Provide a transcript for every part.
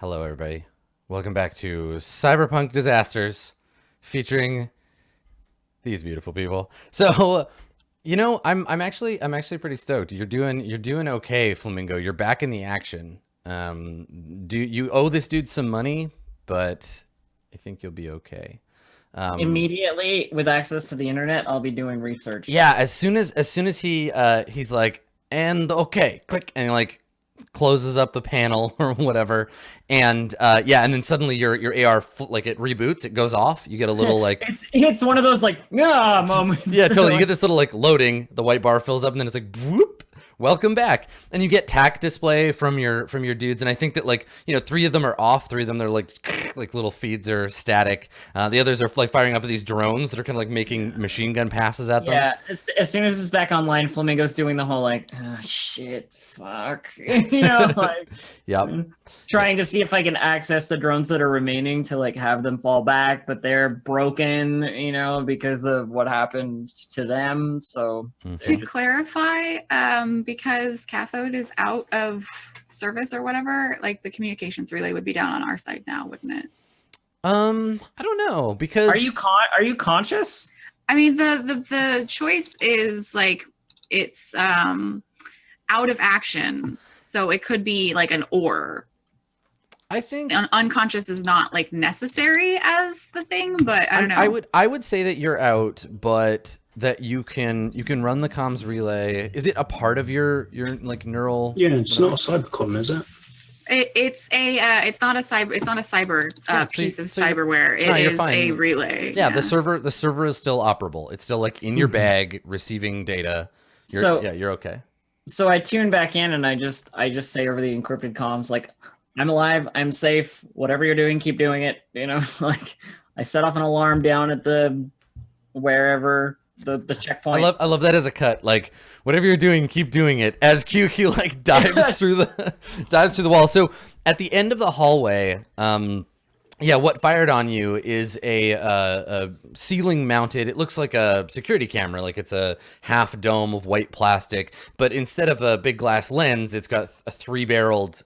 Hello, everybody. Welcome back to Cyberpunk Disasters, featuring these beautiful people. So, I'm actually pretty stoked. You're doing okay, Flamingo. You're back in the action. Do you owe this dude some money? But I think you'll be okay. Immediately with access to the internet, I'll be doing research. Yeah, as soon as he's like, and okay, click, and like closes up the panel or whatever, and yeah, and then suddenly your AR like it reboots, it goes off. You get a little like It's one of those like moments. yeah, totally. You Like, get this little like loading. The white bar fills up, and then it's like whoop. Welcome back, and you get tac display from your dudes, and I think that like three of them are off, three of them they're like little feeds are static. The others are like firing up these drones that are kind of like making machine gun passes at them. yeah, as soon as it's back online, Flamingo's doing the whole like, shit, fuck, like Yep. trying to see if I can access the drones that are remaining to like have them fall back, but they're broken, because of what happened to them. So To clarify, because cathode is out of service or whatever, like the communications relay would be down on our side now, wouldn't it? I don't know because are you conscious? I mean, the choice is like it's out of action, so it could be like an or. I think Unconscious is not like necessary as the thing, but I don't know. I would say that you're out, but that you can run the comms relay. Is it a part of your like neural? Yeah, it's not a cybercon, is it? It's not a cyber Yeah, piece of so you're- cyberware. It no, you're is fine. a relay. Yeah, the server is still operable. It's still like in your bag receiving data. You're okay. So I tune back in and I just say over the encrypted comms like, I'm alive, I'm safe, whatever you're doing, keep doing it. Like I set off an alarm down at the wherever the checkpoint. I love that as a cut. Like whatever you're doing, keep doing it. As QQ like dives through the wall. So at the end of the hallway, yeah, what fired on you is a ceiling mounted. It looks like a security camera, like it's a half dome of white plastic, but instead of a big glass lens, it's got a 3-barreled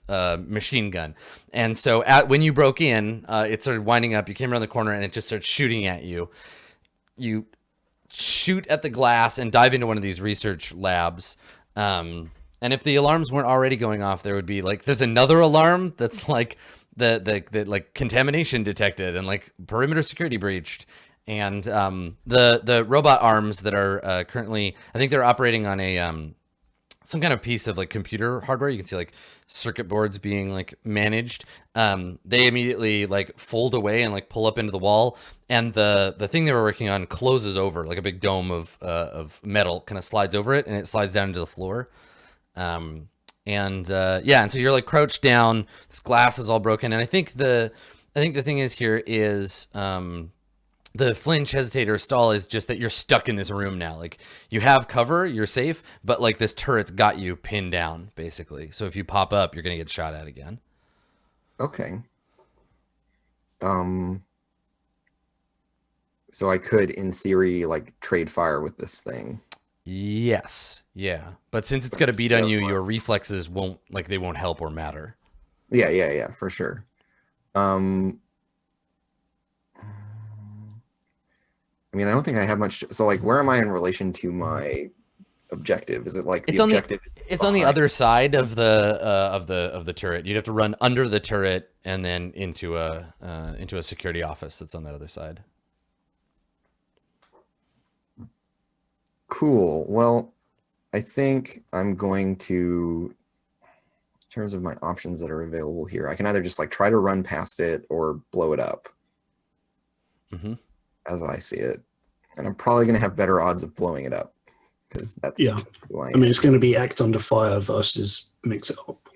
machine gun. And so when you broke in, it started winding up. You came around the corner and it just started shooting at you. You shoot at the glass and dive into one of these research labs. And if the alarms weren't already going off, there would be like there's another alarm that's like the like contamination detected and like perimeter security breached, and the robot arms that are currently, I think they're operating on a some kind of piece of like computer hardware. You can see like circuit boards being like managed. They immediately like fold away and like pull up into the wall, and the thing they were working on closes over, like a big dome of metal kind of slides over it, and it slides down into the floor. And so you're like crouched down. This glass is all broken, and I think the thing is here is the flinch, hesitate, or stall is just that you're stuck in this room now. Like you have cover, you're safe, but like this turret's got you pinned down basically. So if you pop up, you're gonna get shot at again. Okay. So I could, in theory, like trade fire with this thing. Yes, yeah, but since it's got a beat on you, your reflexes won't help or matter. Yeah, for sure. I mean, I don't think I have much. So, like, where am I in relation to my objective? Is it like the objective? It's on the other side of the turret. You'd have to run under the turret and then into a security office that's on that other side. Cool. Well, I think I'm going to, in terms of my options that are available here, I can either just like try to run past it or blow it up, as I see it. And I'm probably going to have better odds of blowing it up because that's who I am. I mean, it's going to be act under fire versus mix it up.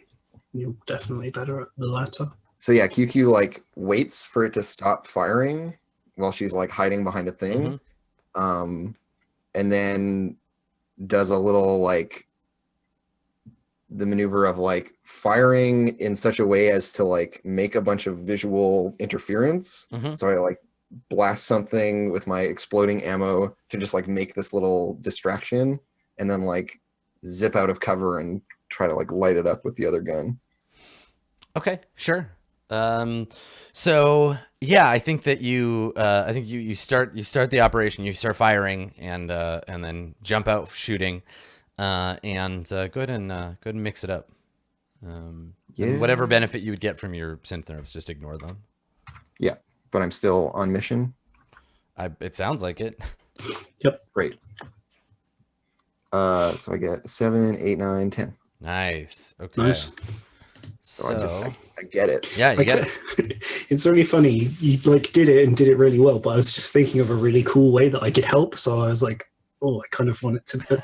You're definitely better at the latter. So yeah, QQ like waits for it to stop firing while she's like hiding behind a thing. And then does a little like the maneuver of like firing in such a way as to like make a bunch of visual interference. So I like blast something with my exploding ammo to just like make this little distraction, and then like zip out of cover and try to like light it up with the other gun. Okay, sure. So yeah, I think that you start the operation, you start firing, and then jump out shooting, and go ahead and mix it up. And whatever benefit you would get from your synth nerves, just ignore them. Yeah, but I'm still on mission. It sounds like it. Yep. Great. So I get 7, 8, 9, 10. Nice. Okay. Nice. So I get it. Yeah, you get it. It's really funny. You like did it and did it really well, but I was just thinking of a really cool way that I could help. So I was like, oh, I kind of want it to.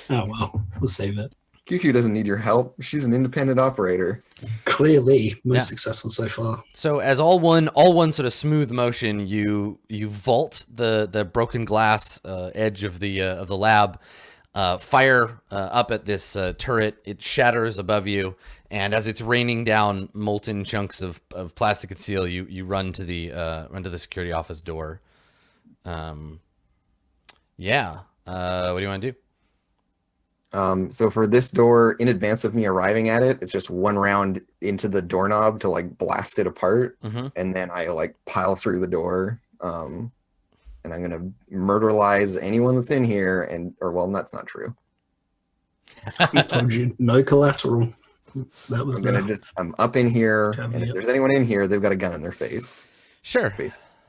Oh well, we'll save it. QQ doesn't need your help. She's an independent operator. Clearly, most successful so far. So as all one sort of smooth motion, you vault the broken glass edge of the lab, fire up at this turret. It shatters above you, and as it's raining down molten chunks of plastic and steel, you run to the security office door. Yeah. What do you want to do? So for this door, in advance of me arriving at it, it's just one round into the doorknob to like blast it apart, and then I like pile through the door, and I'm gonna murderlize anyone that's in here. Well, that's not true. I told you, no collateral. I'm up in here, and if there's anyone in here, they've got a gun in their face. Sure.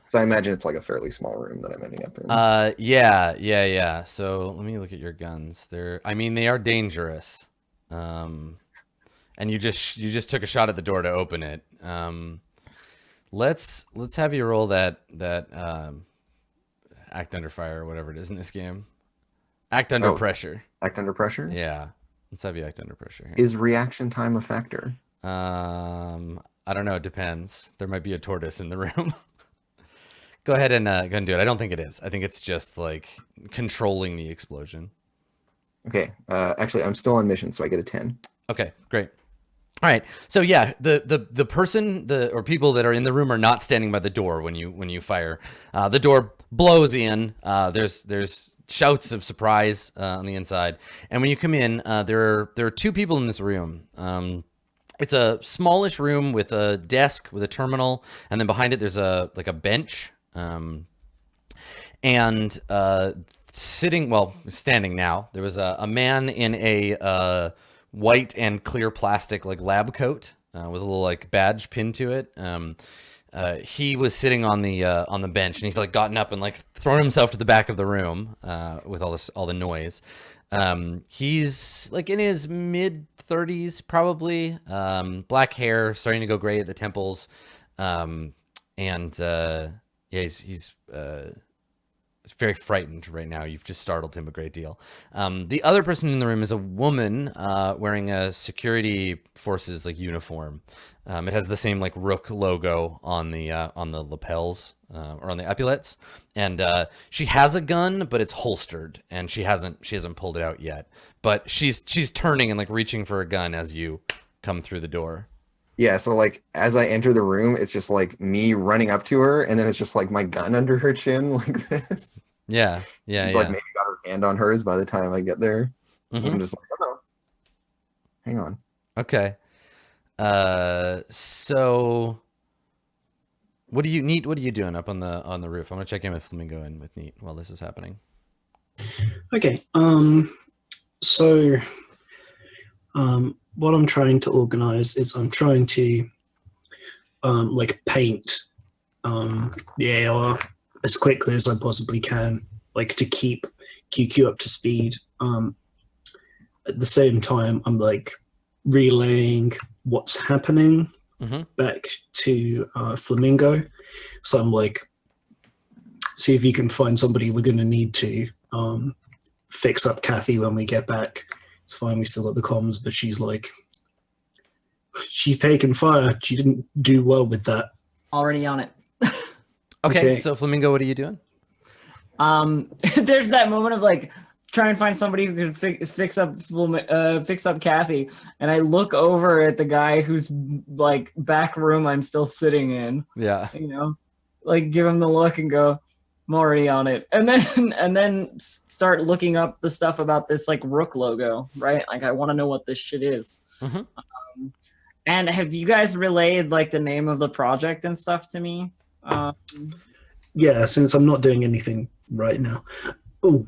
So I imagine it's like a fairly small room that I'm ending up in. Yeah. So let me look at your guns. They are dangerous. And you just took a shot at the door to open it. Let's have you roll that act under fire or whatever it is in this game. Act under pressure. Act under pressure? Yeah. Let's have you act under pressure here. Is reaction time a factor? I don't know. It depends. There might be a tortoise in the room. Go ahead and do it. I don't think it is. I think it's just like controlling the explosion. Okay. Actually, I'm still on mission, so I get a 10. Okay, great. All right. So yeah, the person or people that are in the room are not standing by the door when you fire. The door blows in. There's shouts of surprise on the inside, and when you come in, there are two people in this room. It's a smallish room with a desk with a terminal, and then behind it there's a bench. Standing now, there was a man in a white and clear plastic like lab coat with a little like badge pinned to it. He was sitting on the bench, and he's like gotten up and like thrown himself to the back of the room with all the noise. He's like in his mid-30s probably, black hair starting to go gray at the temples, he's very frightened right now. You've just startled him a great deal. The other person in the room is a woman wearing a security forces like uniform. It has the same like Rook logo on the lapels or on the epaulets, and she has a gun, but it's holstered, and she hasn't pulled it out yet. But she's turning and like reaching for a gun as you come through the door. Yeah, so like as I enter the room, it's just like me running up to her, and then it's just like my gun under her chin like this. Yeah. Like maybe got her hand on hers by the time I get there. I'm just like, oh no. Hang on. Okay. So what are you doing up on the roof? I'm gonna check in with Flamingo and with Neat while this is happening. Okay. So what I'm trying to organize is I'm trying to like paint the AR as quickly as I possibly can, like to keep QQ up to speed. At the same time, I'm like relaying what's happening back to Flamingo. So I'm like, see if you can find somebody. We're going to need to fix up Kathy when we get back. It's fine, we still got the comms, but she's like, she's taken fire. She didn't do well with that. Already on it. Okay, so Flamingo, what are you doing? There's that moment of like trying to find somebody who can fix up Kathy, and I look over at the guy whose like back room I'm still sitting in. Yeah. You know, like give him the look and go, I'm already on it. And then start looking up the stuff about this like Rook logo, right? Like I want to know what this shit is. And have you guys relayed like the name of the project and stuff to me? Yeah, since I'm not doing anything right now. Oh,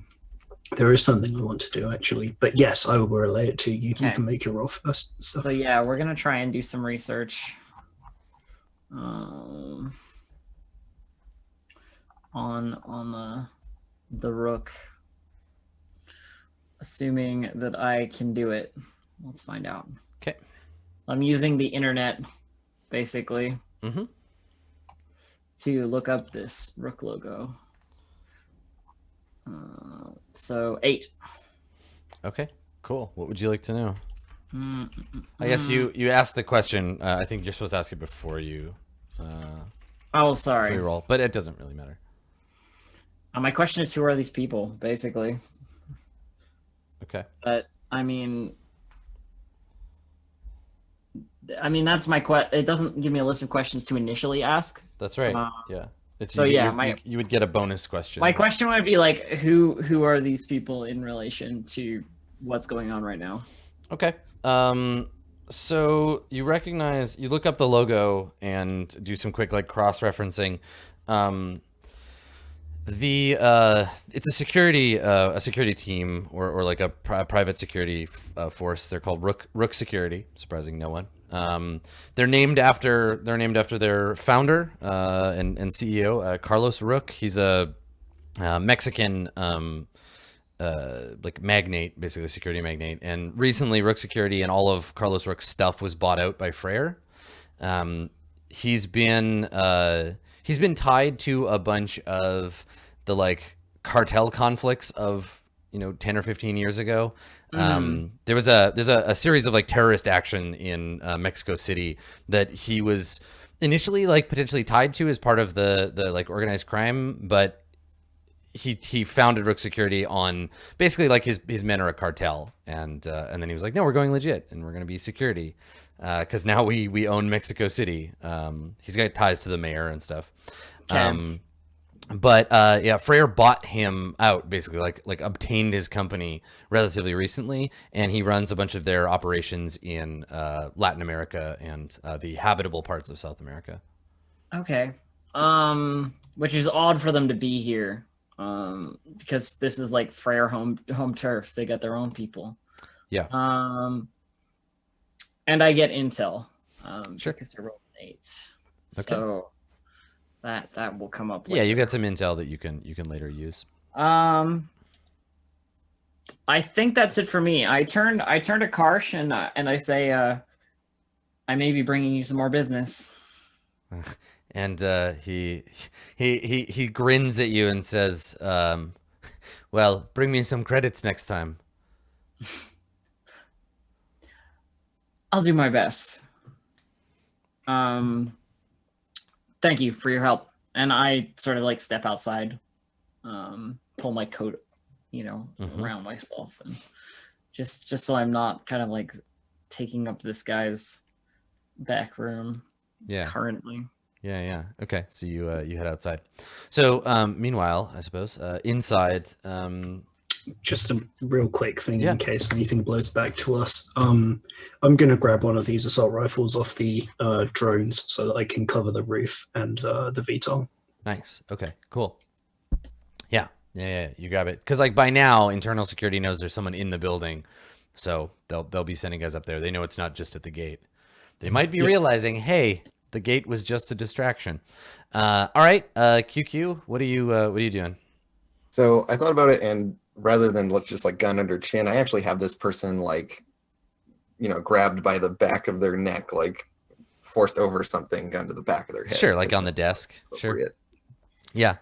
there is something I want to do actually. But yes, I will relay it to you. Okay. You can make your roll first. Stuff. So yeah, we're gonna try and do some research on the rook. Assuming that I can do it. Let's find out. Okay. I'm using the internet, basically, to look up this rook logo. So 8. Okay, cool. What would you like to know? I guess you asked the question. I think you're supposed to ask it before you. Oh, sorry. Before you roll, but it doesn't really matter. My question is, who are these people, basically? Okay. But I mean, that's my question. It doesn't give me a list of questions to initially ask. That's right. Yeah. It's, so you would get a bonus question. My question would be like, who are these people in relation to what's going on right now? Okay. So you look up the logo and do some quick like cross-referencing. It's a security team or like a private security force. They're called Rook Security, surprising no one. They're named after their founder and CEO, Carlos Rook. He's a Mexican like magnate, basically security magnate. And recently Rook Security and all of Carlos Rook's stuff was bought out by Freyr. He's been tied to a bunch of the like cartel conflicts of 10 or 15 years ago. There's a series of like terrorist action in Mexico City that he was initially like potentially tied to as part of the like organized crime, but he founded Rook Security on basically like his men are a cartel, and then he was like, no, we're going legit and we're going to be security because now we own Mexico City. He's got ties to the mayor and stuff. Okay. But Freyr bought him out, basically like obtained his company relatively recently, and he runs a bunch of their operations in Latin America and the habitable parts of South America. Okay. Which is odd for them to be here. Because this is like Freyr home turf. They got their own people. Yeah. And I get intel. Sure. Because they're rolling 8. Okay. So that will come up later. Yeah, you got some intel that you can later use. I think that's it for me. I turn to Karsh and I say, I may be bringing you some more business. And he grins at you and says, well, bring me some credits next time. I'll do my best. Thank you for your help. And I sort of like step outside, pull my coat, around myself, and just so I'm not kind of like taking up this guy's back room. Yeah. Currently. Yeah. Okay. So you head outside. So meanwhile, I suppose inside. Just a real quick thing Yeah. in case anything blows back to us. I'm going to grab one of these assault rifles off the drones so that I can cover the roof and the VTOL. Nice. Okay. Cool. Yeah. You grab it because like by now, internal security knows there's someone in the building, so they'll be sending guys up there. They know it's not just at the gate. They might be realizing, hey, the gate was just a distraction. All right, QQ, what are you doing? So I thought about it, and rather than look just like gun under chin, I actually have this person like, grabbed by the back of their neck, like forced over something, gun to the back of their head. Sure, like on the desk. Sure. Yeah.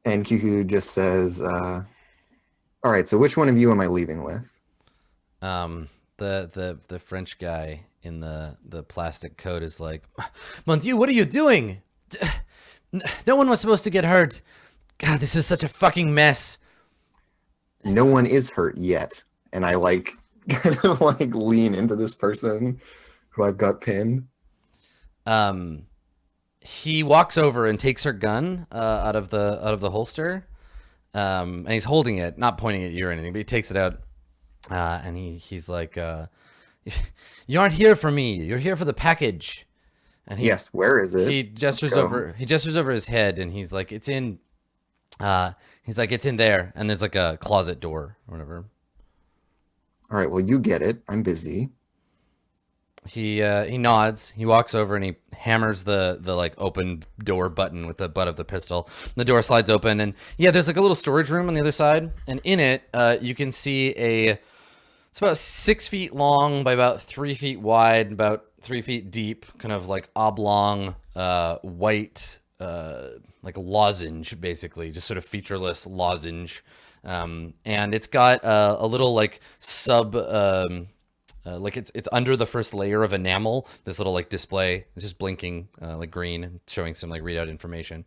And QQ just says, all right, so which one of you am I leaving with? The French guy in the plastic coat is like, Mon Dieu, what are you doing? No one was supposed to get hurt. God, this is such a fucking mess. No one is hurt yet. And I like kind of like lean into this person who I've got pinned. He walks over and takes her gun out of the holster. And he's holding it, not pointing at you or anything, but he takes it out. And he's like, You aren't here for me. You're here for the package. And Yes, where is it? he gestures go. over. He gestures over his head, and he's like, "It's in." He's like, "It's in there." And there's like a closet door or whatever. All right, well, you get it. I'm busy. He nods. He walks over and he hammers the like open door button with the butt of the pistol. The door slides open, and yeah, there's like a little storage room on the other side, and in it, you can see it's about 6 feet long by about 3 feet wide, about 3 feet deep, kind of like oblong, white, like lozenge, basically, just sort of featureless lozenge, and it's got a little like like it's under the first layer of enamel. This little like display, it's just blinking like green, showing some like readout information.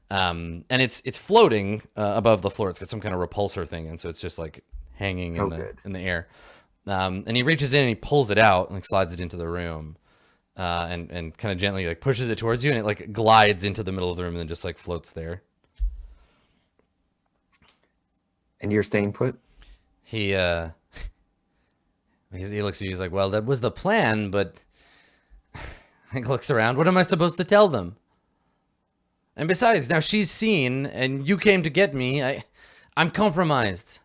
And it's floating above the floor. It's got some kind of repulsor thing, and so it's just like hanging in the air. And he reaches in and he pulls it out and like slides it into the room, and kind of gently like pushes it towards you, and it like glides into the middle of the room and then just like floats there. And you're staying put? He looks at you. He's like, "Well, that was the plan, but." He looks around. What am I supposed to tell them? And besides, now she's seen, and you came to get me. I'm compromised.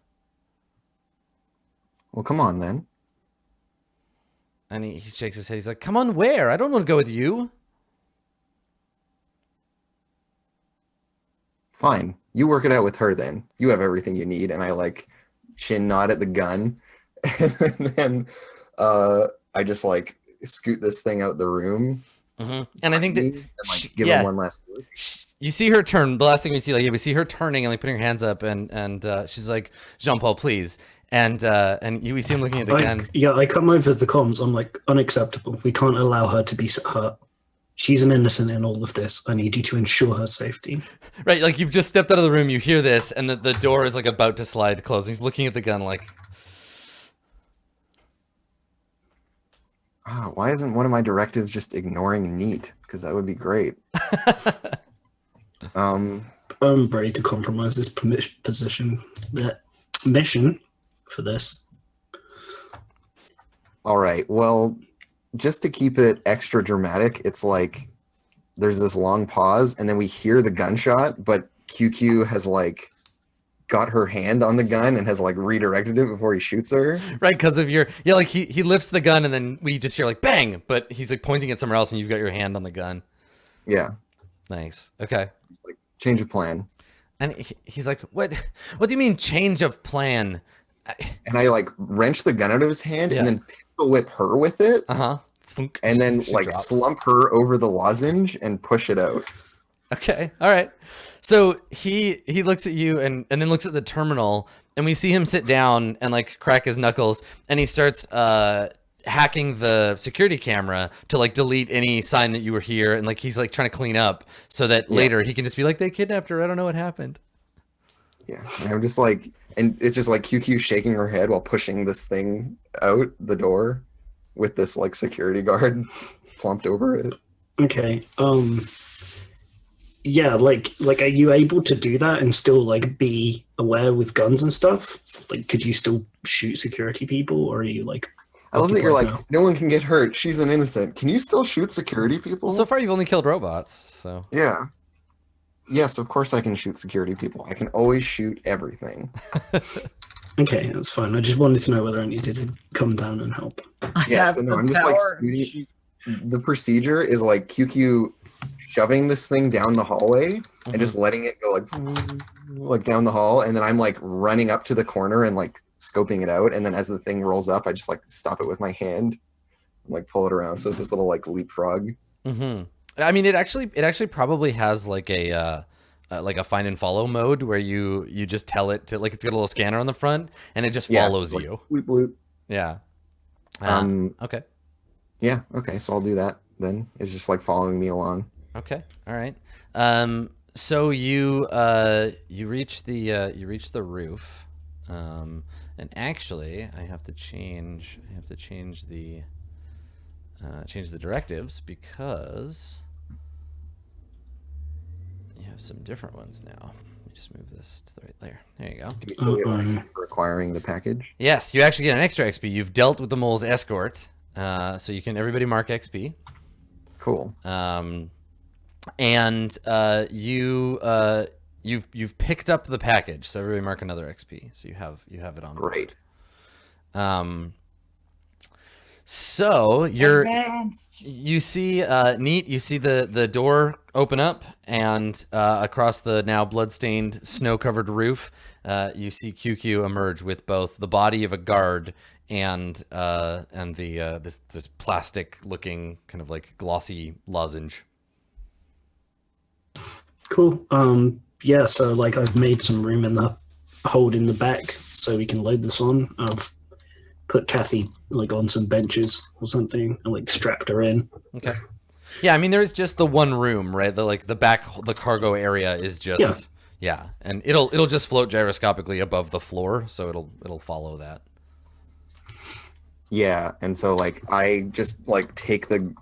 Well, come on then. And he shakes his head. He's like, "Come on, where? I don't want to go with you." Fine. You work it out with her then. You have everything you need. And I like chin nod at the gun. And then I just like scoot this thing out the room. Mm-hmm. And I think that and, like, give him one last look. You see her turn. The last thing we see, we see her turning and like putting her hands up, and she's like, "Jean-Paul, please." And we see him looking at the gun. I come over the comms. I'm like, unacceptable. We can't allow her to be hurt. She's an innocent in all of this. I need you to ensure her safety. Right, like you've just stepped out of the room. You hear this, and the door is like about to slide closed. He's looking at the gun like. Why isn't one of my directives just ignoring neat? Because that would be great. I'm ready to compromise this mission for this. All right. Well, just to keep it extra dramatic, it's like there's this long pause, and then we hear the gunshot, but QQ has like got her hand on the gun and has like redirected it before he shoots her. Right, because of your like he lifts the gun and then we just hear like bang, but he's like pointing it somewhere else and you've got your hand on the gun. Yeah. Nice. Okay. Like change of plan. And he's like, what do you mean change of plan? And I like wrench the gun out of his hand and then pistol whip her with it. Uh-huh. And then She like drops. slump her over the lozenge and push it out. Okay. All right. So he looks at you and then looks at the terminal, and we see him sit down and like crack his knuckles, and he starts hacking the security camera to like delete any sign that you were here, and like he's like trying to clean up so that later he can just be like, they kidnapped her. I don't know what happened. Yeah. And I'm just like, and it's just like QQ shaking her head while pushing this thing out the door with this like security guard plumped over it. Okay. Yeah, like are you able to do that and still like be aware with guns and stuff? Like, could you still shoot security people, or are you like? I love that you're like, now? no one can get hurt. She's an innocent. Can you still shoot security people? Well, so far you've only killed robots, so. Yeah. Yes, of course I can shoot security people. I can always shoot everything. Okay, that's fine. I just wanted to know whether I needed to come down and help. Yeah, so no, I'm just like scooting. The procedure is like QQ shoving this thing down the hallway and just letting it go like down the hall, and then I'm like running up to the corner and like scoping it out, and then as the thing rolls up, I just like stop it with my hand and like pull it around. So it's this little like leapfrog. Mm-hmm. I mean, it actually probably has like a find and follow mode where you just tell it to, like, it's got a little scanner on the front and it just follows like, you. Bloop, bloop. Yeah. Okay. Yeah. Okay. So I'll do that then. It's just like following me along. Okay. All right. So you reach the roof, and actually I have to change the directives because you have some different ones now. Let me just move this to the right layer. There you go. Do we still get one XP for acquiring the package? Yes, you actually get an extra XP. You've dealt with the mole's escort. So you can everybody mark XP. Cool. And you've picked up the package, so everybody mark another XP. So you have it on Great. board. So you see neat. You see the door open up, and across the now bloodstained, snow-covered roof, you see QQ emerge with both the body of a guard and the this plastic-looking kind of like glossy lozenge. Cool. Yeah, so like I've made some room in the hold in the back so we can load this on. I've put Kathy like on some benches or something and like strapped her in. Okay. Yeah, I mean there is just the one room, right? The back, the cargo area is just and it'll just float gyroscopically above the floor, so it'll follow that. Yeah, and so like I just like take the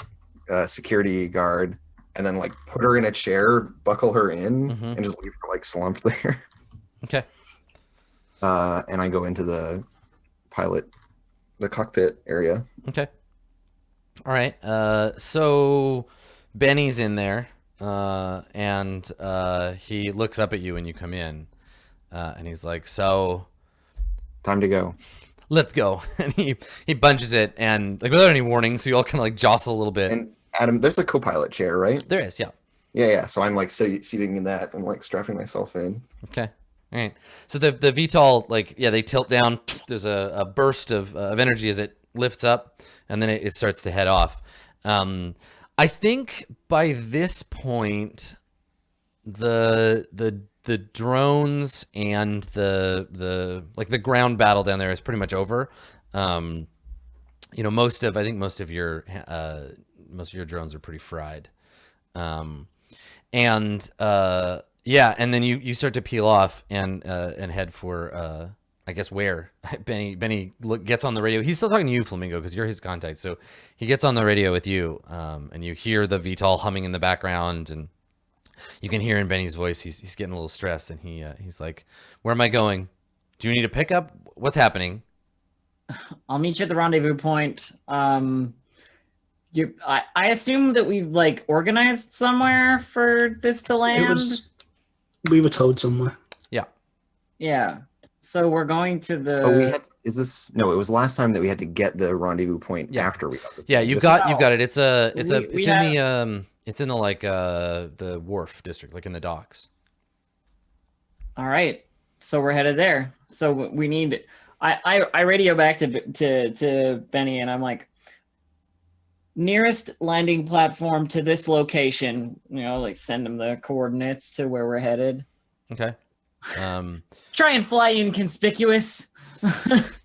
security guard and then like put her in a chair, buckle her in, and just leave her like slumped there. Okay. And I go into the cockpit area. Okay. All right. So Benny's in there, and he looks up at you when you come in, and he's like, "So, Time to go. let's go." And he bunches it, and like without any warning, so you all kind of like jostle a little bit. And Adam, there's a co-pilot chair, right? There is, yeah. Yeah. So I'm like seating in that and like strapping myself in. Okay. All right. So the VTOL, like, yeah, they tilt down. There's a burst of energy as it lifts up, and then it starts to head off. I think by this point, the drones and the ground battle down there is pretty much over. You know, most of your drones are pretty fried. Yeah, and then you start to peel off and head for I guess where Benny gets on the radio. He's still talking to you, Flamingo, because you're his contact. So he gets on the radio with you, and you hear the VTOL humming in the background, and you can hear in Benny's voice he's getting a little stressed, and he's like, "Where am I going? Do you need a pickup? What's happening?" I'll meet you at the rendezvous point. I assume that we've like organized somewhere for this to land. We were told somewhere. Yeah. So we're going to the. Oh, it was last time that we had to get the rendezvous point after we got the. Yeah, you've got it. It's in the like the wharf district, like in the docks. All right. So we're headed there. So we need. I radio back to Benny, and I'm like, nearest landing platform to this location. You know, like send him the coordinates to where we're headed. Okay. Try and fly inconspicuous.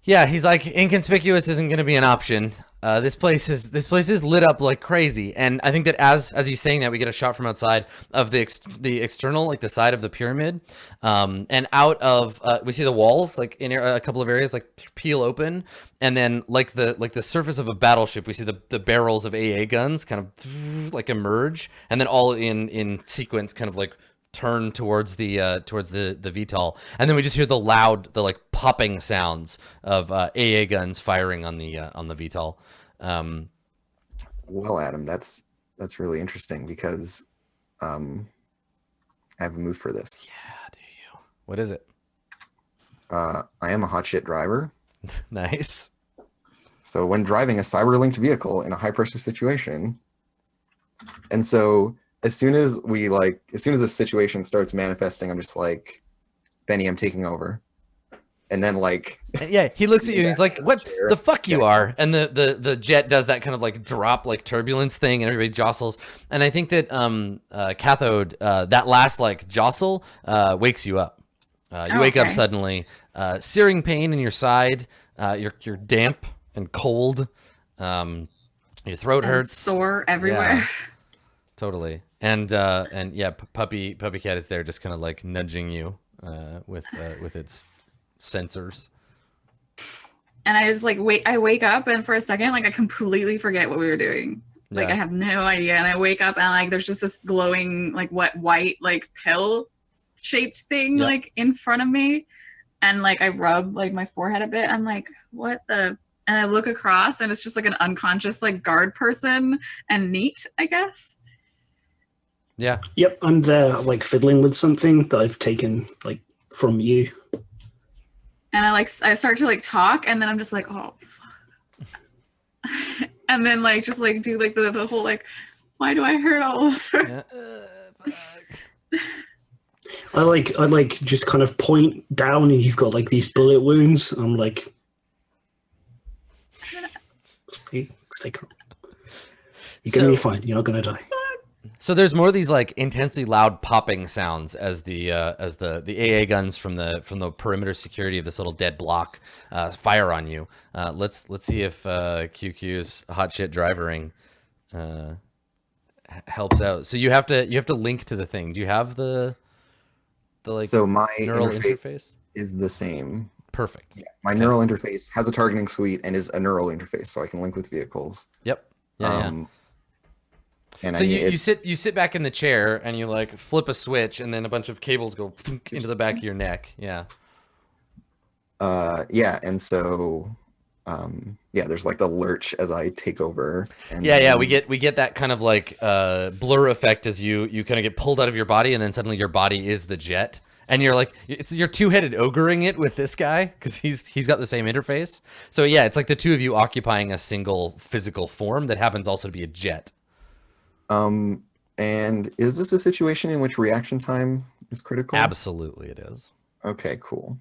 Yeah, he's like, inconspicuous isn't going to be an option. This place is lit up like crazy, and I think that as he's saying that, we get a shot from outside of the external, like the side of the pyramid, and out of we see the walls like in a couple of areas like peel open, and then like the surface of a battleship, we see the barrels of AA guns kind of like emerge, and then all in sequence kind of like turn towards the VTOL, and then we just hear the loud, the like popping sounds of AA guns firing on the VTOL. Well, Adam, that's really interesting because I have a move for this. Yeah, do you? What is it? I am a hot shit driver. Nice. So when driving a cyber-linked vehicle in a high-pressure situation, and so as soon as the situation starts manifesting, I'm just like, Benny, I'm taking over. And then like, yeah, he looks at you and he's like, "What the fuck you are?" And the jet does that kind of like drop, like turbulence thing, and everybody jostles. And I think that Cathode, that last like jostle, wakes you up. You wake up suddenly, searing pain in your side. You're damp and cold. Your throat hurts. Sore everywhere. Yeah, totally. And yeah, puppy cat is there, just kind of like nudging you with its sensors. And I just like I wake up, and for a second, like I completely forget what we were doing. Like I have no idea, and I wake up and like there's just this glowing like white like pill shaped thing like in front of me, and like I rub like my forehead a bit. I'm like, what the and I look across, and it's just like an unconscious like guard person and Neat, I guess. Yeah. Yep, I'm there, like fiddling with something that I've taken like from you. And I start to like talk, and then I'm just like, oh, fuck. And then like just like do like the whole like, why do I hurt all over? Yeah. Fuck. I like just kind of point down, and you've got like these bullet wounds. I'm like, stay calm. You're gonna be fine. You're not gonna die. So there's more of these like intensely loud popping sounds as the AA guns from the perimeter security of this little dead block fire on you. Let's see if QQ's hot shit drivering helps out. So you have to link to the thing. Do you have the like So my neural interface is the same. Perfect. Yeah, my neural interface has a targeting suite and is a neural interface, so I can link with vehicles. Yep. Yeah. And so you sit back in the chair and you like flip a switch, and then a bunch of cables go into the back of your neck. Yeah. Yeah, and so there's like the lurch as I take over. And we get that kind of like blur effect as you kind of get pulled out of your body, and then suddenly your body is the jet, and you're like you're two-headed ogreing it with this guy because he's got the same interface. So yeah, it's like the two of you occupying a single physical form that happens also to be a jet. And is this a situation in which reaction time is critical? Absolutely, it is. Okay, cool.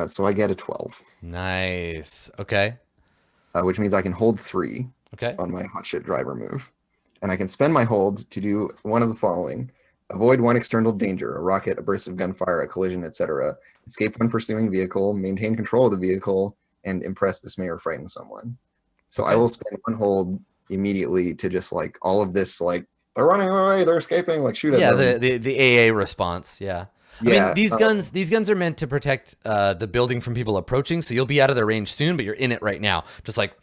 So I get a 12. Nice. Okay. Which means I can hold 3 on my hot shit driver move. And I can spend my hold to do one of the following: avoid one external danger, a rocket, a burst of gunfire, a collision, etc. Escape one pursuing vehicle, maintain control of the vehicle, and impress, dismay, or frighten someone. So I will spend one hold immediately to just like all of this, like they're running away, they're escaping, like shoot at them. Yeah, the AA response. Yeah. I mean, these guns are meant to protect the building from people approaching, so you'll be out of their range soon, but you're in it right now. Just like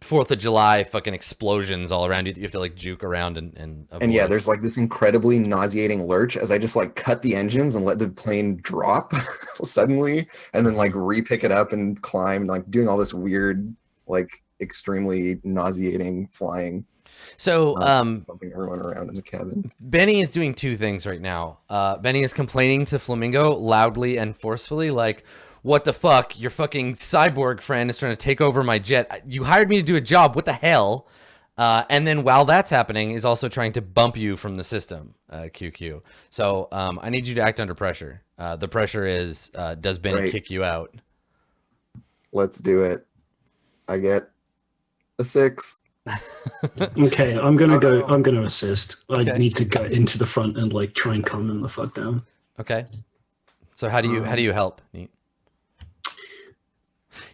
4th of July fucking explosions all around you. You have to like juke around and avoid. And yeah, there's like this incredibly nauseating lurch as I just like cut the engines and let the plane drop suddenly, and then like re-pick it up and climb, like doing all this weird, like extremely nauseating flying. So bumping everyone around in the cabin. Benny is doing 2 things right now. Benny is complaining to Flamingo loudly and forcefully, like, what the fuck? Your fucking cyborg friend is trying to take over my jet. You hired me to do a job. What the hell? And then while that's happening, is also trying to bump you from the system, QQ. So I need you to act under pressure. The pressure is, does Benny kick you out? Let's do it. I get a 6. Okay, I'm gonna assist. I need to go into the front and like try and calm them the fuck down. Okay. So how do you help? Neat.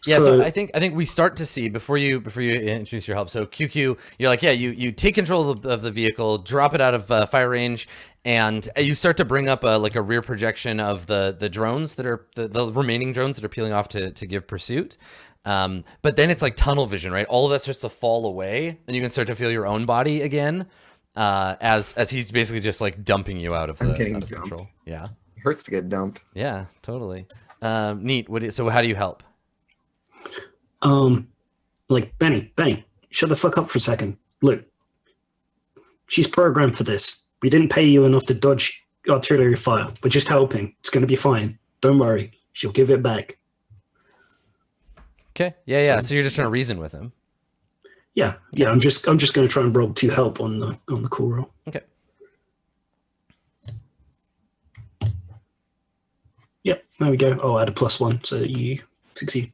Yeah, so I think we start to see before you introduce your help. So QQ, you're like, yeah, you take control of the vehicle, drop it out of fire range, and you start to bring up like a rear projection of the drones that are the remaining drones that are peeling off to give pursuit. But then it's like tunnel vision, right? All of that starts to fall away, and you can start to feel your own body again, as he's basically just like dumping you out of the control. Yeah, it hurts to get dumped. Yeah, totally. Neat. So how do you help? Like Benny, shut the fuck up for a second. Look, she's programmed for this. We didn't pay you enough to dodge artillery fire. We're just helping. It's gonna be fine. Don't worry. She'll give it back. Okay. Yeah. So you're just trying to reason with him. Yeah. I'm just going to try and roll 2 help on the call roll. Okay. Yep. There we go. Oh, I had a +1, so you succeed.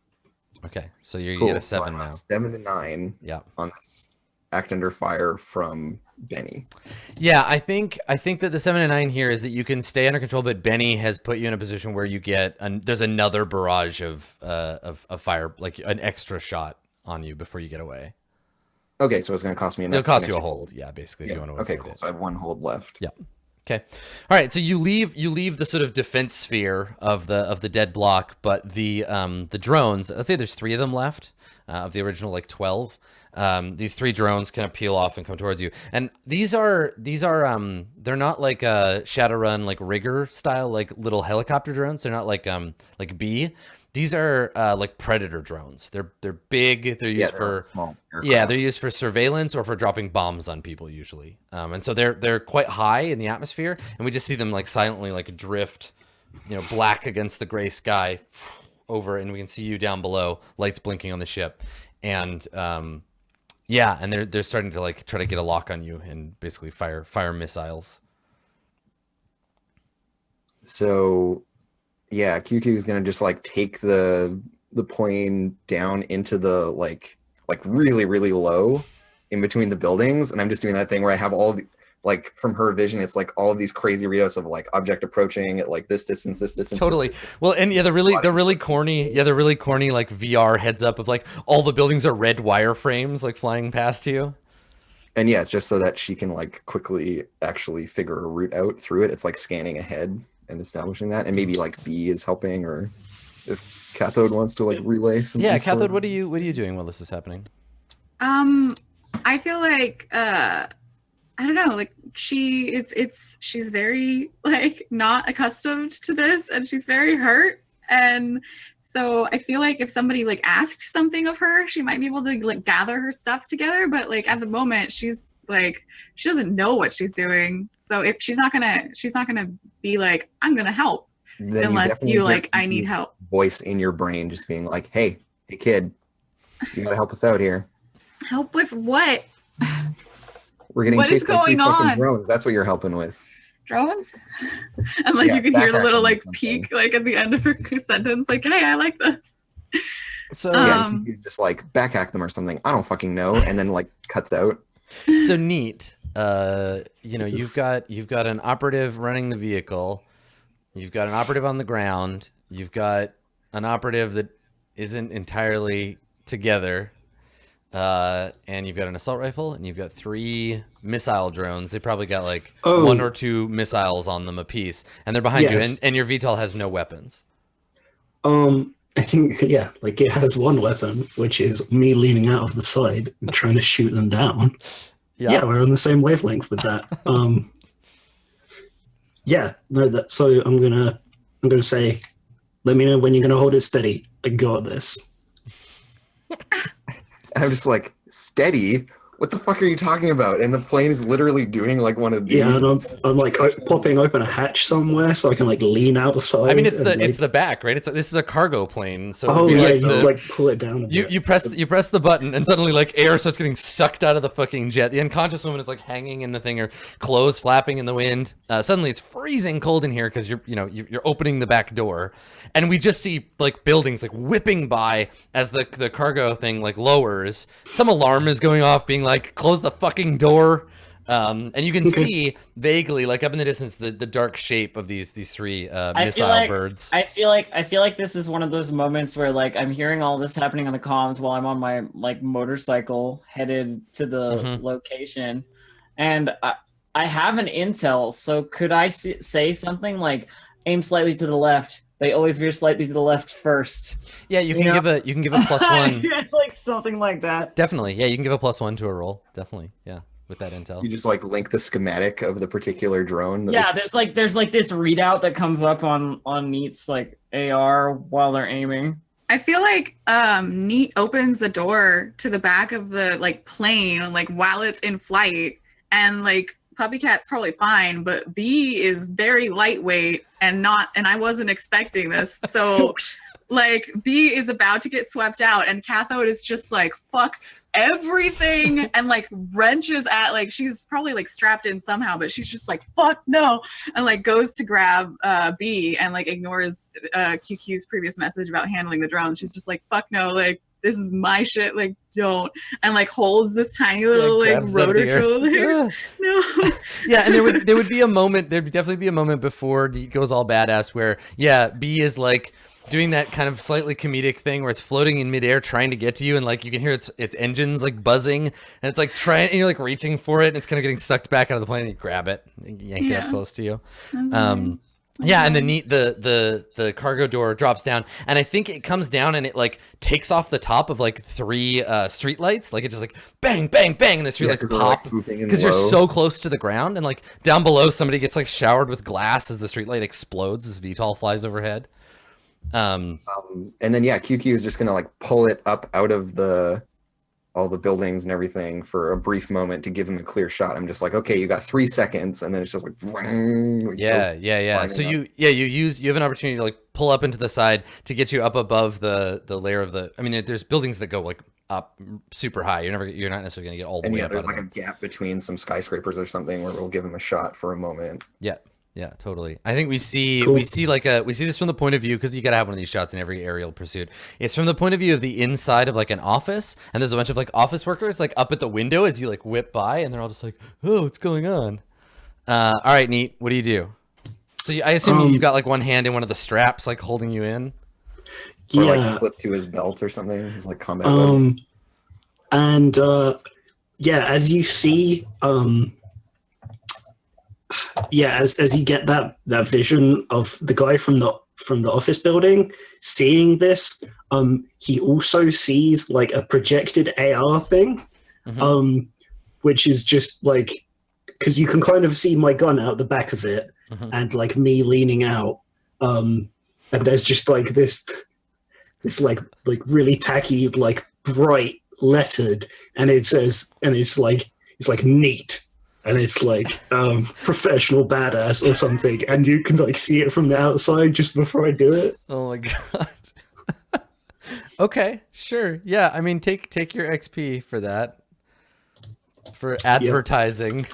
Okay. So you Cool. get a 7 so now. 7 to 9. Yeah. On this act under fire from Benny. Yeah, I think that the 7 to 9 here is that you can stay under control, but Benny has put you in a position where you get there's another barrage of fire, like an extra shot on you before you get away. Okay, so it's going to cost me It'll cost you a hold. Yeah, basically. Yeah. If you want to Okay, avoid cool. it. So I have 1 hold left. Yeah. Okay. All right. So you leave the sort of defense sphere of the dead block, but the drones. Let's say there's 3 of them left of the original like 12. These 3 drones kind of peel off and come towards you, and these are they're not like Shadowrun like rigger style like little helicopter drones. They're not like B. These are like predator drones. They're big. They're used for like small aircraft. yeah, they're used for surveillance or for dropping bombs on people usually. And so they're quite high in the atmosphere, and we just see them like silently like drift, black against the gray sky over, and we can see you down below, lights blinking on the ship, and yeah, and they're starting to like try to get a lock on you and basically fire missiles. So, yeah, QQ is gonna just like take the plane down into the like really really low in between the buildings, and I'm just doing that thing where I have all the like from her vision, it's like all of these crazy redos of like object approaching at like this distance. Totally. This distance. Well, and yeah, they're really corny like VR heads up of like all the buildings are red wireframes like flying past you. And yeah, it's just so that she can like quickly actually figure a route out through it. It's like scanning ahead and establishing that, and maybe like B is helping, or if Cathode wants to like relay something. Yeah, Cathode, what are you doing while this is happening? I feel like I don't know, like she's very like not accustomed to this, and she's very hurt, and so I feel like if somebody like asked something of her, she might be able to like gather her stuff together, but like at the moment she's like she doesn't know what she's doing, so if she's not gonna be like I'm gonna help then unless you like I need help voice in your brain just being like, hey kid, you gotta help us out here. Help with what? We're getting what chased is by three going fucking on? drones. That's what you're helping with. Drones? And like Yeah, you can hear the backtracking little or like something. peak like at the end of her sentence, like, hey, I like this. So Yeah, he's just like backhack them or something. I don't fucking know, and then like cuts out. so neat. You've got an operative running the vehicle. You've got an operative on the ground. You've got an operative that isn't entirely together. And you've got an assault rifle, and you've got 3 missile drones. They probably got like 1 or 2 missiles on them apiece, and they're behind you, and your VTOL has no weapons. I think, yeah, like it has one weapon, which is me leaning out of the side and trying to shoot them down. Yeah, we're on the same wavelength with that. Yeah, no, so I'm gonna say, let me know when you're gonna hold it steady. I got this. I'm just like, steady? What the fuck are you talking about? And the plane is literally doing like one of these. Yeah, and I'm like popping open a hatch somewhere so I can like lean out the side. I mean, it's and, the back, right? This is a cargo plane, so oh it'd be yeah, like you the- like pull it down. A bit. You press the button, and suddenly like air starts getting sucked out of the fucking jet. The unconscious woman is like hanging in the thing, or clothes flapping in the wind. Suddenly it's freezing cold in here because you're opening the back door, and we just see like buildings like whipping by as the cargo thing like lowers. Some alarm is going off, being like, close the fucking door. And you can see vaguely, like up in the distance, the dark shape of these 3 missile birds. I feel like this is one of those moments where like I'm hearing all this happening on the comms while I'm on my like motorcycle headed to the location, and I have an intel. So could I say something like aim slightly to the left? They always veer slightly to the left first. Yeah, you can give a +1. Yeah, like something like that. Definitely, yeah, you can give a +1 to a roll. Definitely, yeah, with that intel. You just like link the schematic of the particular drone. That Yeah, there's like this readout that comes up on Neat's like AR while they're aiming. I feel like Neat opens the door to the back of the like plane like while it's in flight, and like Puppycat's probably fine, but B is very lightweight and I wasn't expecting this. So like B is about to get swept out, and Cathode is just like fuck everything and like wrenches at, like she's probably like strapped in somehow, but she's just like fuck no, and like goes to grab B and like ignores QQ's previous message about handling the drones. She's just like fuck no, like this is my shit, like don't, and like holds this tiny little like grabs them rotor ears. troller. No. Yeah, and there would be a moment. There'd definitely be a moment before it goes all badass where B is like doing that kind of slightly comedic thing where it's floating in midair trying to get to you, and like you can hear its engines like buzzing, and it's like trying, and you're like reaching for it, and it's kind of getting sucked back out of the plane, and you grab it and yank it up close to you. Yeah, and the cargo door drops down, and I think it comes down and it like takes off the top of like 3 street lights, like it just like bang bang bang, and the street lights pop because you're so close to the ground, and like down below somebody gets like showered with glass as the street light explodes as VTOL flies overhead. And then yeah, QQ is just gonna like pull it up out of all the buildings and everything for a brief moment to give him a clear shot. I'm just like, okay, you got 3 seconds, and then it's just like, Yeah. So you have an opportunity to like pull up into the side to get you up above the layer of the. I mean, there's buildings that go like up super high. You're not necessarily gonna get all the way up. There's like a gap between some skyscrapers or something where we'll give him a shot for a moment. Yeah, totally. I think we see this from the point of view, because you gotta have one of these shots in every aerial pursuit. It's from the point of view of the inside of like an office, and there's a bunch of like office workers like up at the window as you like whip by, and they're all just like, oh, what's going on? All right, Neat, what do you do? So I assume you've got like one hand in one of the straps like holding you in, or like clipped to his belt or something. He's like combat weapon. And as you see, as you get that vision of the guy from the office building seeing this, he also sees like a projected AR thing, which is just like, because you can kind of see my gun out the back of it, and like me leaning out, and there's just like this like really tacky, like bright lettered, and it's like neat. And it's like professional badass or something, and you can like see it from the outside just before I do it. Oh my god. Okay, sure. Yeah, I mean, take your XP for that, for advertising.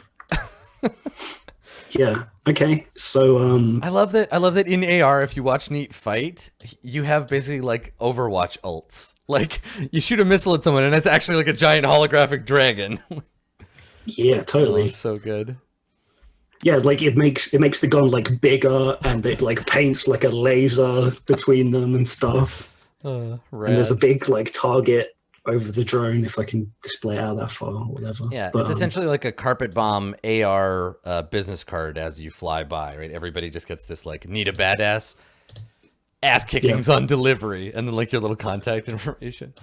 Yeah. Okay. So I love that in AR, if you watch Neat fight, you have basically like Overwatch ults. Like you shoot a missile at someone, and it's actually like a giant holographic dragon. Yeah, totally. Oh, so good. Yeah, like it makes the gun like bigger, and it like paints like a laser between them and stuff. And there's a big like target over the drone if I can display out that far or whatever. Yeah, but, it's essentially like a carpet bomb AR business card as you fly by, right? Everybody just gets this like need a badass ass kickings on delivery, and then like your little contact information.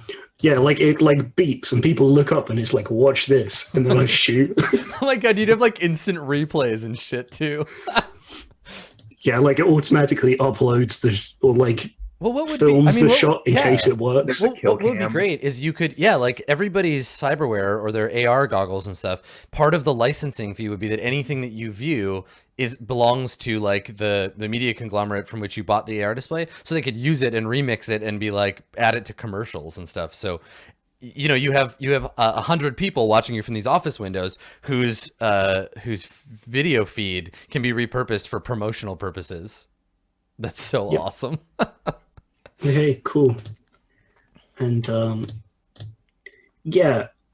Yeah, like it like beeps and people look up and it's like, watch this, and then I shoot. Oh my god, you'd have like instant replays and shit too. Yeah, like it automatically uploads films the shot in case it works. What would be great is you could, like everybody's cyberware or their AR goggles and stuff, part of the licensing fee would be that anything that you view belongs to like the media conglomerate from which you bought the AR display, so they could use it and remix it and be like add it to commercials and stuff. So you have 100 people watching you from these office windows whose video feed can be repurposed for promotional purposes. That's so awesome. Okay, cool. And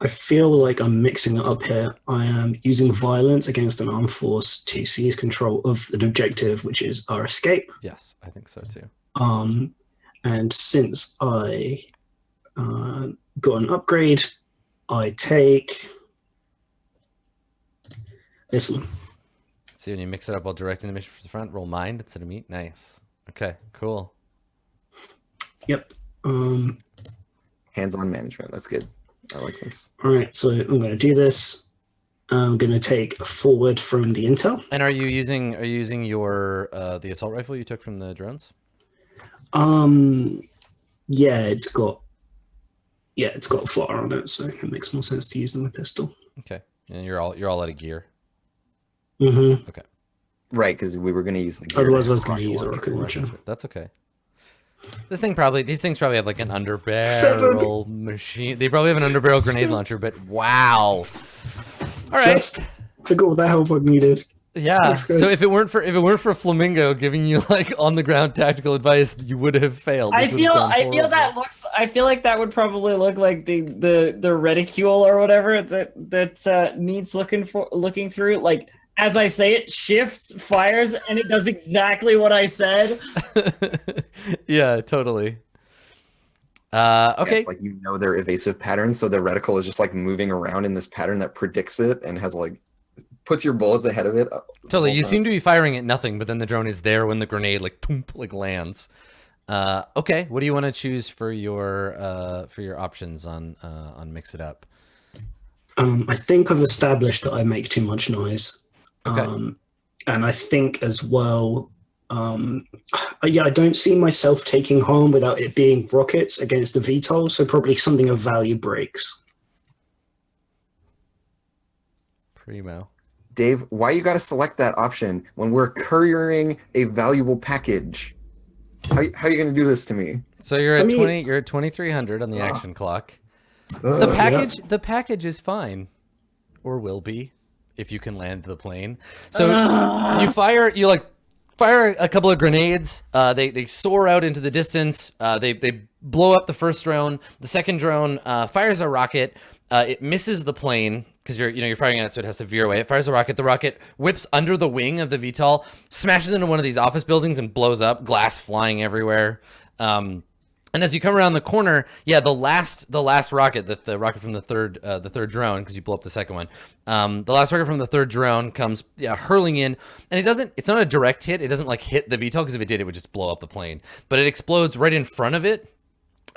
I feel like I'm mixing it up here. I am using violence against an armed force to seize control of an objective, which is our escape. Yes, I think so too. And since I got an upgrade, I take this one. See, when you mix it up while directing the mission from the front, roll mind instead of meat. Nice. Okay, cool. Yep. Hands-on management. That's good. I like this. All right, so I'm going to do this. I'm going to take a forward from the intel. And are you using your the assault rifle you took from the drones? Yeah, it's got fire on it, so it makes more sense to use than a pistol. Okay, and you're all out of gear. Mm-hmm. Okay. Right, because we were going to use the gear. Otherwise, I was going to use a rocket launcher. That's okay. These things probably have like an underbarrel machine. They probably have an underbarrel grenade launcher, but wow. All right. I got all the help I needed. Yeah. So if it weren't for Flamingo giving you like on the ground tactical advice, you would have failed. I feel like that would probably look like the reticule or whatever that needs looking through. Like as I say it, shifts, fires, and it does exactly what I said. Yeah, totally. Okay. Yeah, it's like their evasive patterns, so the reticle is just like moving around in this pattern that predicts it and has like puts your bullets ahead of it. Totally. You seem to be firing at nothing, but then the drone is there when the grenade like lands. Okay. What do you want to choose for your options on Mix It Up? I think I've established that I make too much noise. Okay. And I think as well, Yeah, I don't see myself taking home without it being rockets against the VTOL, so probably something of value breaks. Primo. Dave, why you got to select that option when we're couriering a valuable package? How are you going to do this to me? So you're at I mean- 20. You're at 2300 on the action clock. Ugh. The package is fine, or will be, if you can land the plane. So you fire a couple of grenades. They soar out into the distance. They blow up the first drone. The second drone fires a rocket. It misses the plane because you're firing at it, so it has to veer away. It fires a rocket. The rocket whips under the wing of the VTOL, smashes into one of these office buildings and blows up. Glass flying everywhere. And as you come around the corner, yeah, the last rocket, the rocket from the third drone, because you blow up the second one, the last rocket from the third drone comes hurling in, and it's not a direct hit. It doesn't like hit the VTOL, because if it did, it would just blow up the plane. But it explodes right in front of it,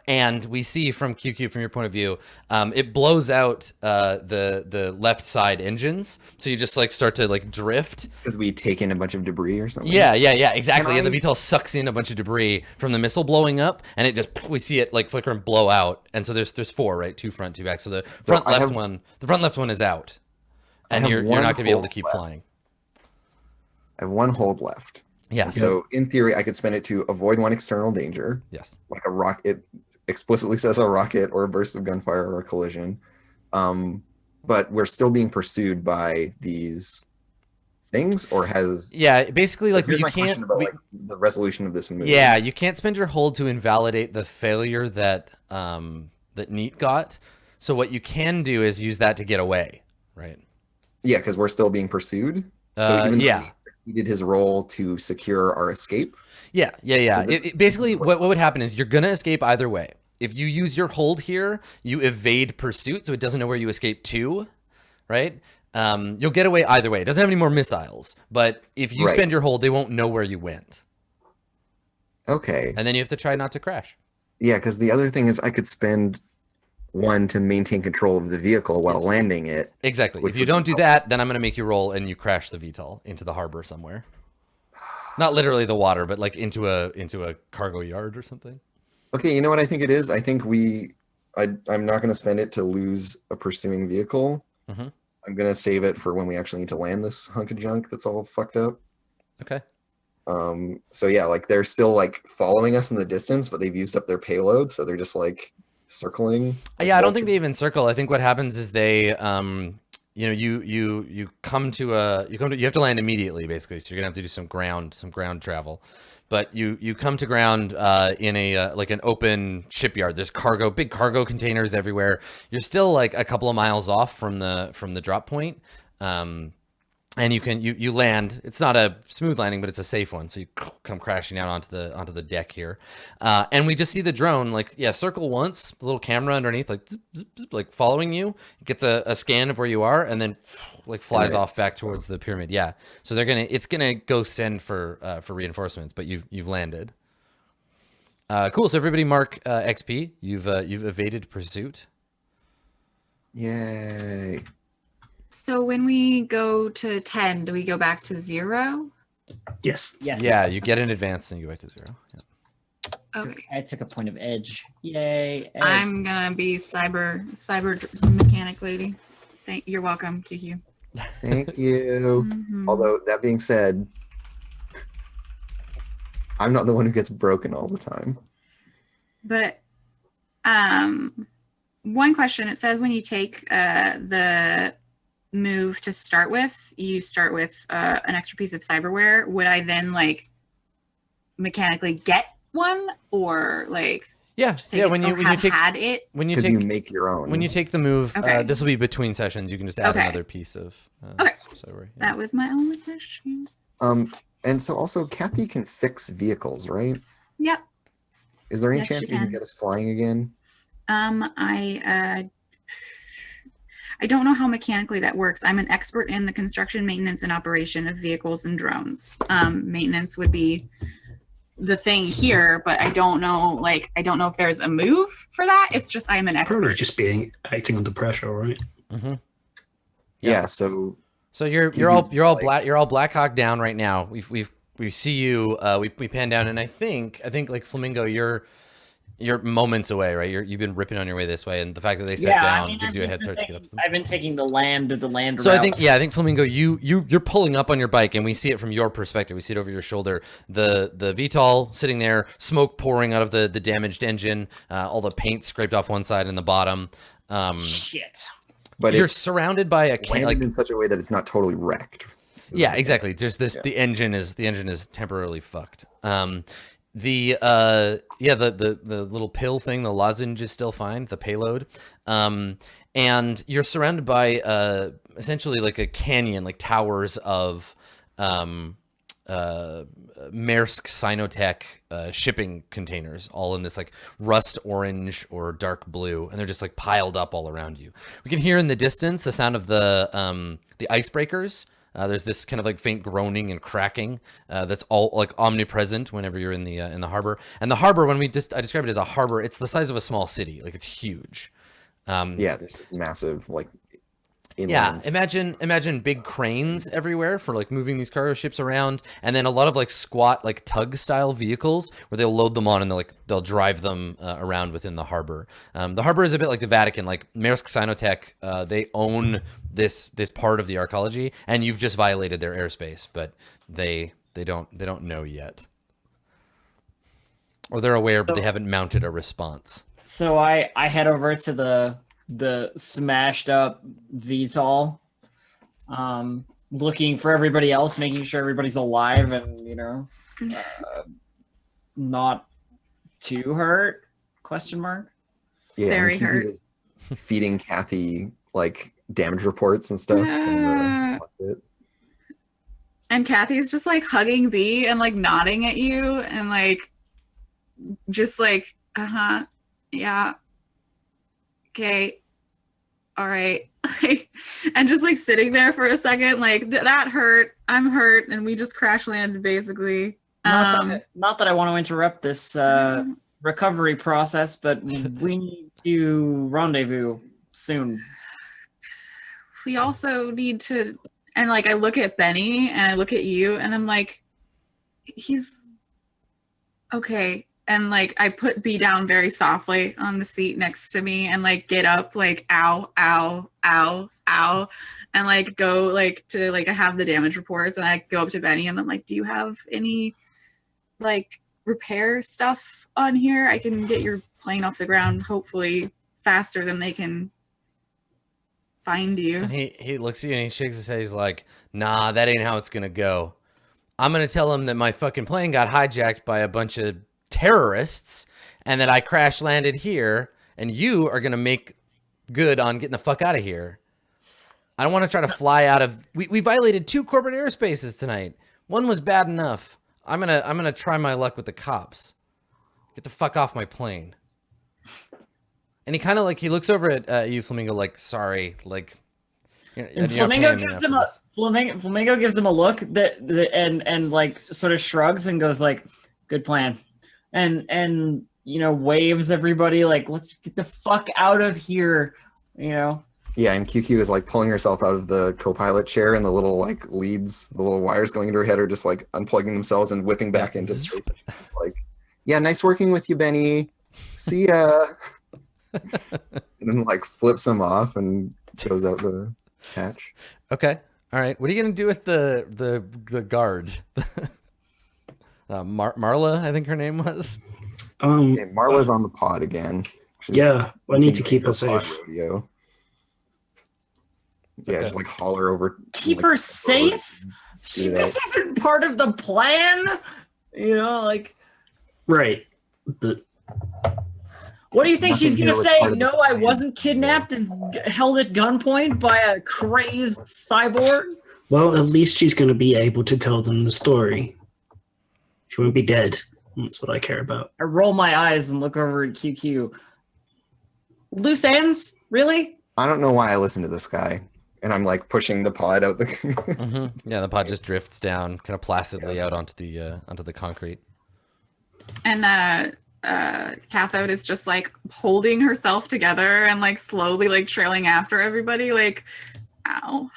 and we see from QQ, from your point of view, it blows out the left side engines, so you just like start to like drift. Because we take in a bunch of debris or something? Yeah, exactly. Can Yeah, the VTOL sucks in a bunch of debris from the missile blowing up, and it just, we see it like flicker and blow out. And so there's four, right? Two front, two back. So the front left one is out, and you're not going to be able to keep flying. I have one hold left. Yeah. So in theory, I could spend it to avoid one external danger. Yes. Like a rocket. It explicitly says a rocket or a burst of gunfire or a collision. But we're still being pursued by these things, or has... Yeah, basically, like, Here's you my question can't... about like the resolution of this movie. Yeah, you can't spend your hold to invalidate the failure that Neat got. So what you can do is use that to get away, right? Yeah, because we're still being pursued. So even though yeah. he succeeded his role to secure our escape. Yeah. Basically, what would happen is you're going to escape either way. If you use your hold here, you evade pursuit, so it doesn't know where you escape to, right? You'll get away either way. It doesn't have any more missiles, but if you spend your hold, they won't know where you went. Okay. And then you have to try not to crash. Yeah, because the other thing is I could spend one to maintain control of the vehicle while landing it. Exactly. If you don't do that, then I'm going to make you roll and you crash the VTOL into the harbor somewhere. Not literally the water, but like into a cargo yard or something. Okay, you know what I think it is? I think I'm not going to spend it to lose a pursuing vehicle. Mm-hmm. I'm going to save it for when we actually need to land this hunk of junk that's all fucked up. Okay. So yeah, like they're still like following us in the distance, but they've used up their payload, so they're just like circling. Yeah, I don't think they even circle. I think what happens is they you come to you have to land immediately, basically, so you're gonna have to do some ground travel. But you come to ground in a like an open shipyard. There's big cargo containers everywhere. You're still like a couple of miles off from the drop point. And you land. It's not a smooth landing, but it's a safe one. So you come crashing out onto the deck here, and we just see the drone circle once, the little camera underneath, like zip, zip, zip, like following you. It gets a scan of where you are, and then like flies off back towards the pyramid. Yeah. So it's gonna go send for reinforcements, but you've landed. Cool. So everybody mark XP. You've evaded pursuit. Yay. So when we go to 10, do we go back to 0? Yes. Yes. Yeah, you get in advance and you go back to 0. Yeah. Okay. I took a point of edge. Yay. Edge. I'm gonna be cyber mechanic lady. You're welcome, QQ. Thank you. Mhm. Although that being said, I'm not the one who gets broken all the time. But one question, it says when you take the move to start with, you start with an extra piece of cyberware. Would I then like mechanically get one, or like just take it, when you had it? Because you make your own. When you take the move, Okay. this will be between sessions. You can just add Okay. another piece of. Okay. Cyber, yeah. That was my only question. And so also Kathy can fix vehicles, right? Yep. Is there any Yes, chance she you can can. get us flying again? I don't know how mechanically that works. I'm an expert in the construction, maintenance, and operation of vehicles and drones. Maintenance would be the thing here, but I don't know if there's a move for that. It's just I'm an expert. Probably just acting under pressure, right? Mm-hmm. Yeah. So So you're all Black Hawk down right now. We've we see you. We pan down, and I think like Flamingo, you're moments away, right? You've been ripping on your way this way, and the fact that they sat down gives you a head start to get up to them. I've been taking the land So route. I think Flamingo, you're pulling up on your bike, and we see it from your perspective. We see it over your shoulder. The VTOL sitting there, smoke pouring out of the damaged engine, all the paint scraped off one side and the bottom. Shit. But you're surrounded by a landed in such a way that it's not totally wrecked. Yeah, exactly. There's this. The engine is temporarily fucked. The little pill thing, the lozenge is still fine, the payload. And you're surrounded by essentially like a canyon, like towers of Maersk Sinotech shipping containers, all in this like rust orange or dark blue, and they're just like piled up all around you. We can hear in the distance the sound of the icebreakers. There's this kind of like faint groaning and cracking that's all like omnipresent whenever you're in the harbor. And the harbor, I describe it as a harbor, it's the size of a small city. Like it's huge. There's this massive like inlands. Imagine big cranes everywhere for like moving these cargo ships around, and then a lot of like squat like tug style vehicles where they'll load them on and they'll drive them around within the harbor. The harbor is a bit like the Vatican. Like Maersk Sinotech, they own this part of the arcology, and you've just violated their airspace, but they don't know yet, or they're aware but they haven't mounted a response. So I head over to the smashed up VTOL, looking for everybody else, making sure everybody's alive and not too hurt? Question mark. Yeah, Very hurt. Is feeding Kathy like damage reports and stuff. And Kathy's just like hugging B and like nodding at you and like just like yeah, okay, all right. And just like sitting there for a second, like that hurt, I'm hurt, and we just crash landed basically. Not that I want to interrupt this recovery process, but we need to rendezvous soon. We also need to, and like I look at Benny and I look at you and I'm like, he's okay. And like I put B down very softly on the seat next to me and like get up like ow, ow, ow, ow, and like go like to like I have the damage reports and I go up to Benny and I'm like, do you have any like repair stuff on here? I can get your plane off the ground hopefully faster than they can find you. And he looks at you and he shakes his head. He's like, nah, that ain't how it's gonna go. I'm gonna tell him that my fucking plane got hijacked by a bunch of terrorists and that I crash landed here, and you are gonna make good on getting the fuck out of here. I don't want to try to fly out of. We violated 2 corporate airspaces tonight. One was bad enough. I'm gonna try my luck with the cops. Get the fuck off my plane. And he kind of like he looks over at you, Flamingo, like sorry, like. And Flamingo gives him Flamingo gives him a look that and like sort of shrugs and goes like, "Good plan," and waves everybody like, "Let's get the fuck out of here," Yeah, and QQ is like pulling herself out of the co-pilot chair, and the little like leads, the little wires going into her head are just like unplugging themselves and whipping back into space. And she's just like, "Yeah, nice working with you, Benny. See ya." And then like flips him off and goes out the hatch. Okay. All right. What are you gonna do with the guard? Marla, I think her name was. Marla's on the pod again. I need to keep her safe. Radio. Yeah, just like holler over. Keep her safe? This isn't part of the plan. Like. Right. But. What do you think she's gonna say? No, I wasn't kidnapped and held at gunpoint by a crazed cyborg. Well, at least she's gonna be able to tell them the story. She won't be dead. That's what I care about. I roll my eyes and look over at QQ. Loose ends? Really? I don't know why I listen to this guy. And I'm like pushing the pod out the. Mm-hmm. Yeah, the pod just drifts down, kind of placidly out onto the concrete. And Cathode is just like holding herself together and like slowly like trailing after everybody. Like, ow,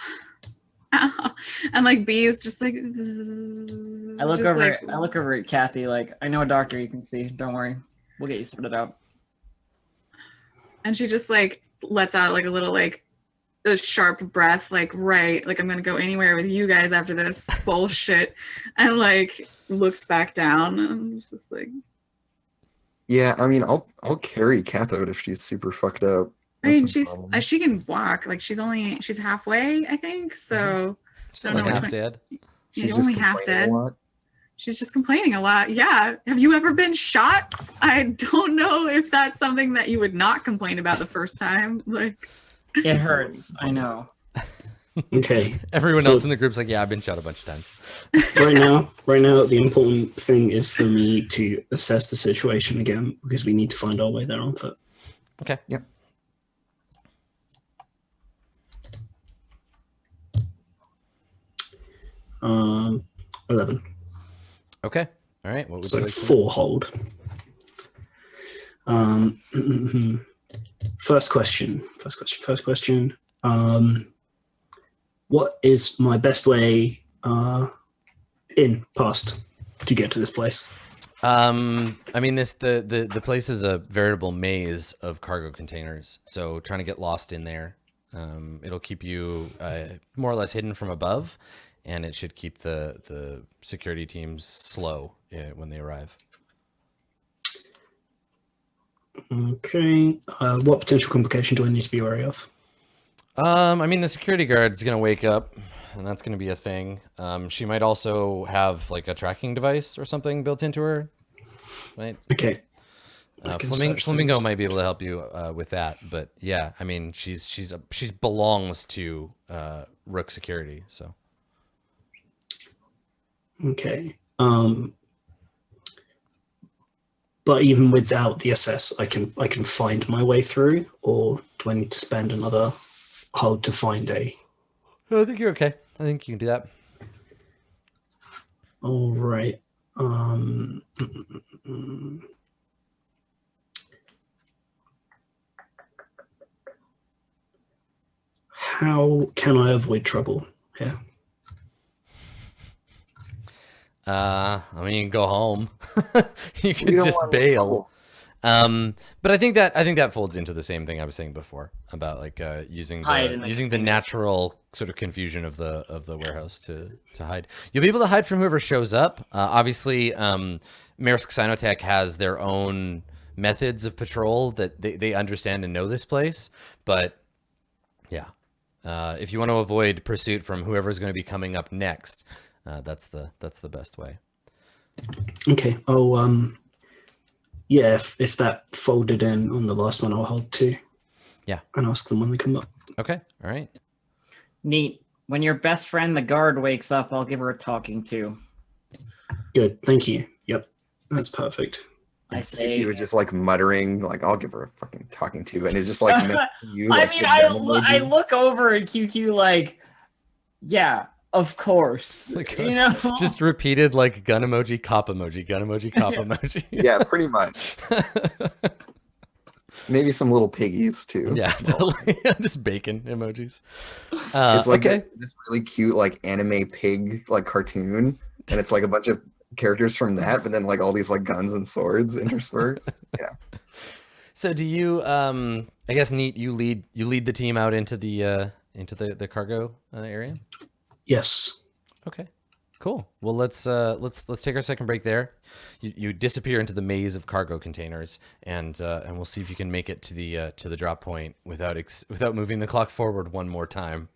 And like B is just like. I look just, over. like, I look over at Kathy. Like, I know a doctor you can see. Don't worry, we'll get you sorted out. and she just like lets out like a little like a sharp breath, like right, like I'm gonna go anywhere with you guys after this bullshit, and like looks back down and just like. Yeah, I mean, I'll carry Cathode if she's super fucked up. I mean, That's no problem. she can walk. Like she's halfway, I think. So Still don't like know which half one- dead. She's yeah, just only half complaining dead. a lot. She's just complaining a lot. Yeah. Have you ever been shot? I don't know if that's something that you would not complain about the first time. Like, It hurts. I know. Okay. Everyone else in the group's like, yeah, I've been shot a bunch of times. Right now, the important thing is for me to assess the situation again because we need to find our way there on foot. Okay. Yep. Um, 11. Okay. All right. What would So you like to do? 4 hold. First question. What is my best way past to get to this place? I mean, the place is a veritable maze of cargo containers. So trying to get lost in there, it'll keep you more or less hidden from above, and it should keep the security teams slow when they arrive. Okay. What potential complication do I need to be wary of? I mean, the security guard's gonna wake up, and that's gonna be a thing. She might also have like a tracking device or something built into her, right? Okay. I can search Flamingo things. might be able to help you with that, but yeah, I mean, she belongs to Rook Security, so. Okay. But even without the SS, I can find my way through, or do I need to spend another hold to find a? I think you're okay. I think you can do that. All right. How can I avoid trouble here? I mean, you can go home. You can don't just want bail. trouble. But I think that folds into the same thing I was saying before about like using Hide in the the using the container. natural sort of confusion of the warehouse to hide. You'll be able to hide from whoever shows up. Obviously, Maersk Sinotech has their own methods of patrol that they understand and know this place. But yeah, if you want to avoid pursuit from whoever's going to be coming up next, that's the best way. Okay. Oh, yeah. If that folded in on the last one, I'll hold 2. Yeah. And ask them when they come up. Okay. All right. Neat. When your best friend, the guard, wakes up, I'll give her a talking to. Good. Thank you. Yep. That's perfect. I say. He was just like muttering, like, I'll give her a fucking talking to, and he's just like messing you. I Like, mean, the I gun emoji. look over at QQ like, yeah, of course. Like, You know, just repeated like gun emoji, cop emoji, gun emoji, cop emoji. Yeah, pretty much. Maybe some little piggies too. Yeah, totally. Just bacon emojis. It's like okay. this really cute like anime pig like cartoon, and it's like a bunch of characters from that, but then like all these like guns and swords interspersed. Yeah. So do you? I guess Neat. You lead the team out into the cargo area. Yes. Okay. Cool. Well, let's take our second break there. You disappear into the maze of cargo containers, and we'll see if you can make it to the drop point without moving the clock forward one more time.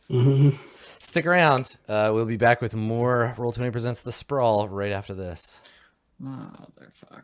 Hmm. Stick around. We'll be back with more Roll20 Presents The Sprawl right after this. motherfuck.